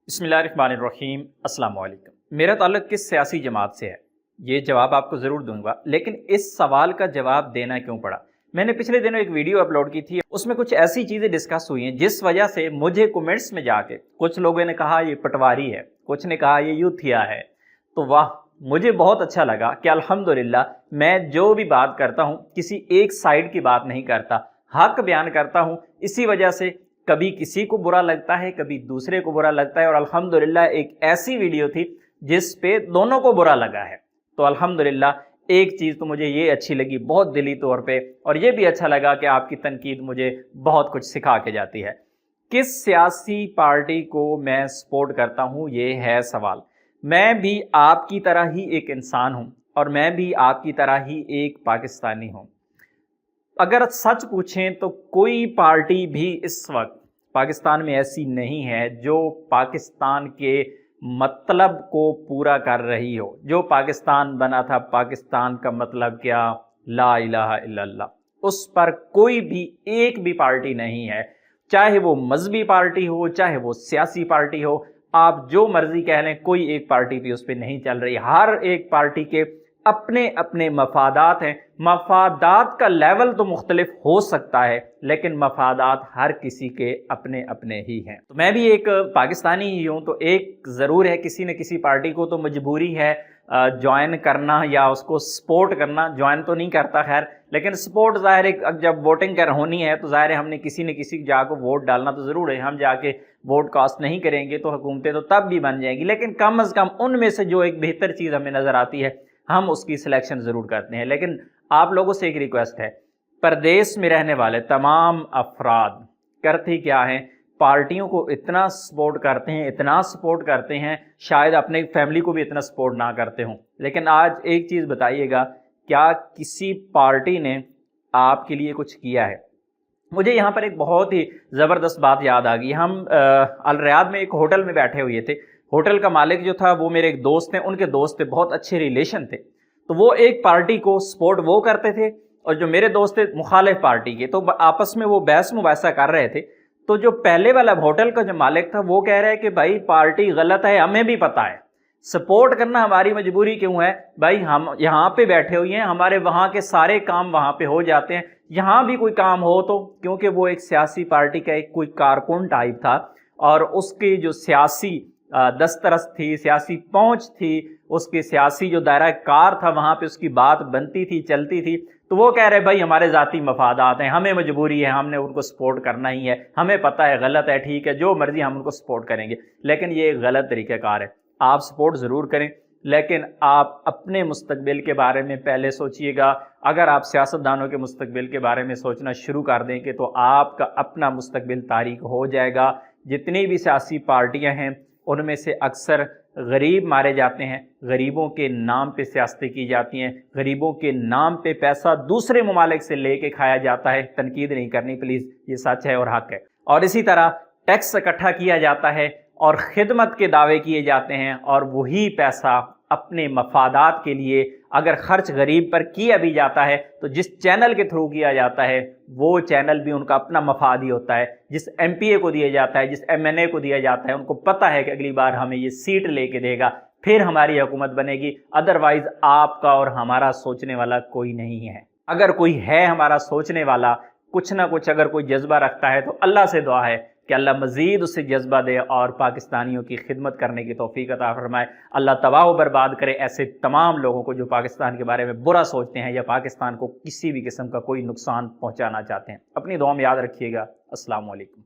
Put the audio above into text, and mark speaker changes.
Speaker 1: बिस्मिल्लाहिर्रहमानिर्रहीम। अस्सलाम वालेकुम। मेरा ताल्लुक किस सियासी जमात से है, ये जवाब आपको ज़रूर दूंगा, लेकिन इस सवाल का जवाब देना क्यों पड़ा। मैंने पिछले दिनों एक वीडियो अपलोड की थी, उसमें कुछ ऐसी चीज़ें डिस्कस हुई हैं जिस वजह से मुझे कमेंट्स में जाके कुछ लोगों ने कहा ये पटवारी है, कुछ ने कहा ये यूथिया है। तो वाह, मुझे बहुत अच्छा लगा कि अल्हम्दुलिल्लाह मैं जो भी बात करता हूँ किसी एक साइड की बात नहीं करता, हक बयान करता हूँ। इसी वजह से कभी किसी को बुरा लगता है, कभी दूसरे को बुरा लगता है, और अल्हम्दुलिल्लाह एक ऐसी वीडियो थी जिस पे दोनों को बुरा लगा है। तो अल्हम्दुलिल्लाह एक चीज़ तो मुझे ये अच्छी लगी बहुत दिली तौर पे, और ये भी अच्छा लगा कि आपकी तनकीद मुझे बहुत कुछ सिखा के जाती है। किस सियासी पार्टी को मैं सपोर्ट करता हूँ, ये है सवाल। मैं भी आपकी तरह ही एक इंसान हूँ और मैं भी आपकी तरह ही एक पाकिस्तानी हूँ। अगर सच पूछें तो कोई पार्टी भी इस वक्त पाकिस्तान में ऐसी नहीं है जो पाकिस्तान के मतलब को पूरा कर रही हो। जो पाकिस्तान बना था, पाकिस्तान का मतलब क्या, ला इलाहा इल्लल्लाह, उस पर कोई भी एक भी पार्टी नहीं है। चाहे वो मजहबी पार्टी हो, चाहे वो सियासी पार्टी हो, आप जो मर्जी कह लें, कोई एक पार्टी भी उस पर नहीं चल रही। हर एक पार्टी के अपने अपने मफादात हैं। मफादात का लेवल तो मुख्तलिफ हो सकता है, लेकिन मफादात हर किसी के अपने अपने ही हैं। तो मैं भी एक पाकिस्तानी ही हूँ, तो एक ज़रूर है किसी न किसी पार्टी को तो मजबूरी है ज्वाइन करना या उसको सपोर्ट करना। ज्वाइन तो नहीं करता खैर, लेकिन सपोर्ट ज़ाहिर है जब वोटिंग कर होनी है तो ज़ाहिर है हमने किसी न किसी जाकर वोट डालना तो ज़रूर है। हम जाके वोट कास्ट नहीं करेंगे तो हुकूमतें तो तब भी बन जाएंगी, लेकिन कम अज़ कम उनमें से जो एक बेहतर चीज़ हमें नज़र आती है हम उसकी सिलेक्शन ज़रूर करते हैं। लेकिन आप लोगों से एक रिक्वेस्ट है, प्रदेश में रहने वाले तमाम अफराद करते क्या हैं, पार्टियों को इतना सपोर्ट करते हैं, इतना सपोर्ट करते हैं, शायद अपने फैमिली को भी इतना सपोर्ट ना करते हों। लेकिन आज एक चीज़ बताइएगा, क्या किसी पार्टी ने आपके लिए कुछ किया है? मुझे यहाँ पर एक बहुत ही ज़बरदस्त बात याद आ गई। हम अल रियाद में एक होटल में बैठे हुए थे। होटल का मालिक जो था वो मेरे एक दोस्त हैं, उनके दोस्त थे, बहुत अच्छे रिलेशन थे। तो वो एक पार्टी को सपोर्ट वो करते थे और जो मेरे दोस्त थे मुखालिफ पार्टी के, तो आपस में वो बहस मुबासा कर रहे थे। तो जो पहले वाला होटल का जो मालिक था वो कह रहा है कि भाई पार्टी गलत है, हमें भी पता है, सपोर्ट करना हमारी मजबूरी क्यों है भाई, हम यहाँ पे बैठे हुए हैं, हमारे वहाँ के सारे काम वहाँ पे हो जाते हैं, यहाँ भी कोई काम हो तो। क्योंकि वो एक सियासी पार्टी का एक कोई कारकुन टाइप था और उसकी जो सियासी दस्तरस थी, सियासी पहुंच थी, उसके सियासी जो दायरा कार था वहां पे उसकी बात बनती थी, चलती थी। तो वो कह रहे भाई हमारे ज़ाती मफादात हैं, हमें मजबूरी है, हमने उनको सपोर्ट करना ही है, हमें पता है गलत है, ठीक है, जो मर्जी हम उनको सपोर्ट करेंगे। लेकिन ये एक गलत तरीक़ाकार है। आप सपोर्ट ज़रूर करें, लेकिन आप अपने मुस्तकबिल के बारे में पहले सोचिएगा। अगर आप सियासतदानों के मुस्तकबिल के बारे में सोचना शुरू कर देंगे तो आपका अपना मुस्तकबिल तारीक हो जाएगा। जितनी भी सियासी पार्टियां हैं उनमें से अक्सर गरीब मारे जाते हैं, गरीबों के नाम पे सियासतें की जाती हैं, गरीबों के नाम पे पैसा दूसरे ममालिक से लेके खाया जाता है। तनकीद नहीं करनी प्लीज़, ये सच है और हक है। और इसी तरह टैक्स इकट्ठा किया जाता है और खिदमत के दावे किए जाते हैं, और वही पैसा अपने मफादात के लिए अगर खर्च गरीब पर किया भी जाता है तो जिस चैनल के थ्रू किया जाता है वो चैनल भी उनका अपना मफाद ही होता है। जिस MPA को दिया जाता है, जिस MNA को दिया जाता है, उनको पता है कि अगली बार हमें ये सीट लेके देगा, फिर हमारी हुकूमत बनेगी। अदरवाइज आपका और हमारा सोचने वाला कोई नहीं है। अगर कोई है हमारा सोचने वाला, कुछ ना कुछ अगर कोई जज्बा रखता है, तो अल्लाह से दुआ है कि अल्लाह मज़ीद उससे जज्बा दे और पाकिस्तानियों की खिदमत करने की तौफीक अता फरमाए। अल्लाह तबाह व बर्बाद करे ऐसे तमाम लोगों को जो पाकिस्तान के बारे में बुरा सोचते हैं या पाकिस्तान को किसी भी किस्म का कोई नुकसान पहुँचाना चाहते हैं। अपनी दुआ में याद रखिएगा। अस्सलाम वालेकुम।